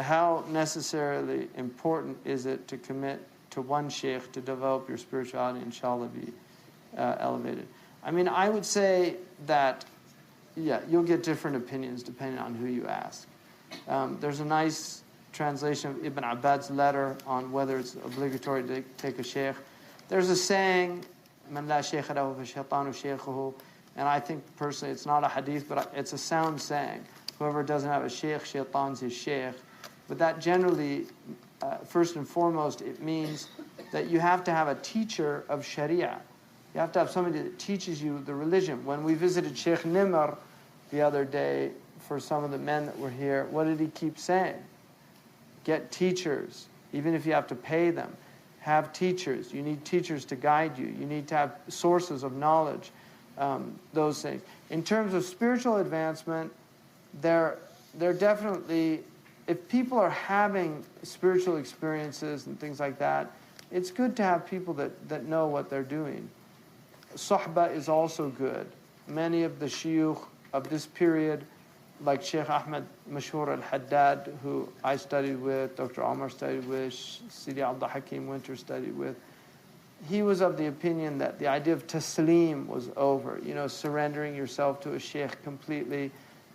how necessarily important is it to commit to one shaykh to develop your spirituality, inshallah, be elevated? I mean, I would say that, yeah, you'll get different opinions depending on who you ask. There's a nice translation of Ibn Abbad's letter on whether it's obligatory to take a shaykh. There's a saying, "Man la shaykha lahu fa shaytanu shaykhuhu," and I think personally it's not a hadith, but it's a sound saying. Whoever doesn't have a shaykh, shaytan's his shaykh. But that generally, first and foremost, it means that you have to have a teacher of Sharia. You have to have somebody that teaches you the religion. When we visited Shaykh Nimr the other day for some of the men that were here, what did he keep saying? Get teachers, even if you have to pay them. Have teachers. You need teachers to guide you. You need to have sources of knowledge, those things. In terms of spiritual advancement, they're definitely, if people are having spiritual experiences and things like that, it's good to have people that know what they're doing. Suhbah is also good. Many of the shuyukh of this period, like Shaykh Ahmed Mashhur al-Haddad, who I studied with, Dr. Omar studied with, Sidi Abdul Hakim Winter studied with, he was of the opinion that the idea of taslim was over, surrendering yourself to a shaykh completely.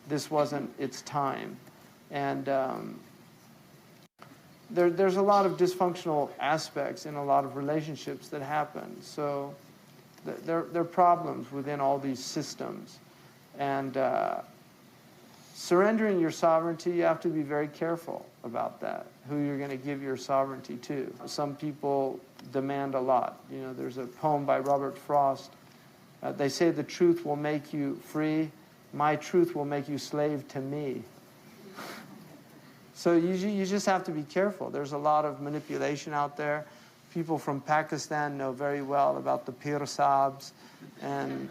This wasn't its time. And there's a lot of dysfunctional aspects in a lot of relationships that happen. So there are problems within all these systems. And surrendering your sovereignty, you have to be very careful about that, who you're going to give your sovereignty to. Some people demand a lot. There's a poem by Robert Frost. They say the truth will make you free. My truth will make you slave to me. So you just have to be careful. There's a lot of manipulation out there. People from Pakistan know very well about the Pir Sahibs and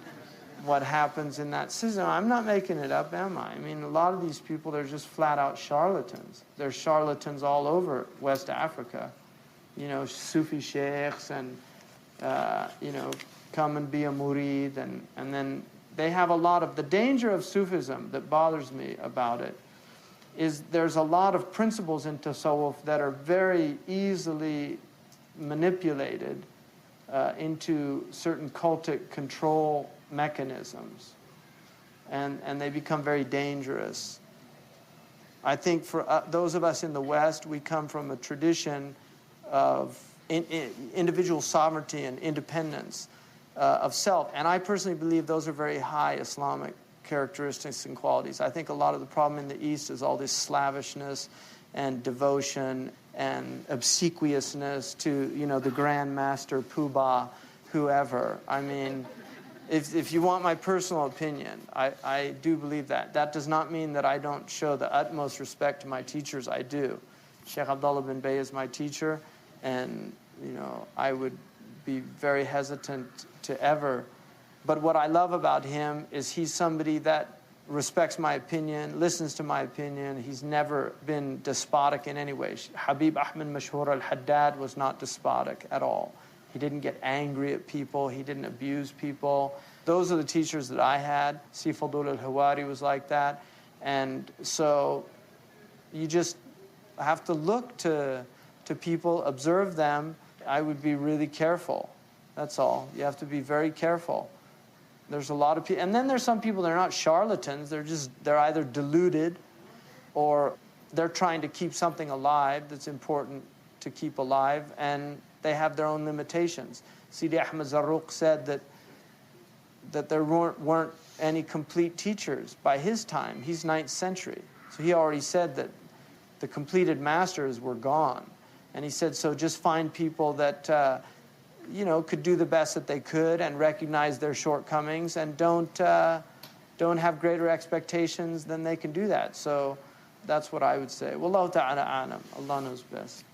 what happens in that system. I'm not making it up, am I? I mean, a lot of these people, they're just flat out charlatans. There's charlatans all over West Africa. Sufi sheikhs and, come and be a murid. And then they have a lot of, the danger of Sufism that bothers me about it is there's a lot of principles in tasawwuf that are very easily manipulated into certain cultic control mechanisms, and they become very dangerous. I think for those of us in the West, we come from a tradition of individual sovereignty and independence of self, and I personally believe those are very high Islamic characteristics and qualities. I think a lot of the problem in the East is all this slavishness and devotion and obsequiousness to, the Grand Master, Poobah, whoever. I mean, if you want my personal opinion, I do believe that. That does not mean that I don't show the utmost respect to my teachers. I do. Sheikh Abdullah bin Bay is my teacher, and, I would be very hesitant to ever. But what I love about him is he's somebody that respects my opinion, listens to my opinion. He's never been despotic in any way. Habib Ahmed Mashhur al-Haddad was not despotic at all. He didn't get angry at people. He didn't abuse people. Those are the teachers that I had. Sifadul al-Hawari was like that. And so you just have to look to people, observe them. I would be really careful. That's all. You have to be very careful. There's a lot of people, and then there's some people that are not charlatans. They're either deluded or they're trying to keep something alive that's important to keep alive, and they have their own limitations. Sidi Ahmed Zarruq said that there weren't any complete teachers by his time. He's 9th century. So he already said that the completed masters were gone. And he said, so just find people that could do the best that they could and recognize their shortcomings, and don't have greater expectations than they can do that. So that's what I would say. Wallahu ta'ala a'lam. Allah knows best.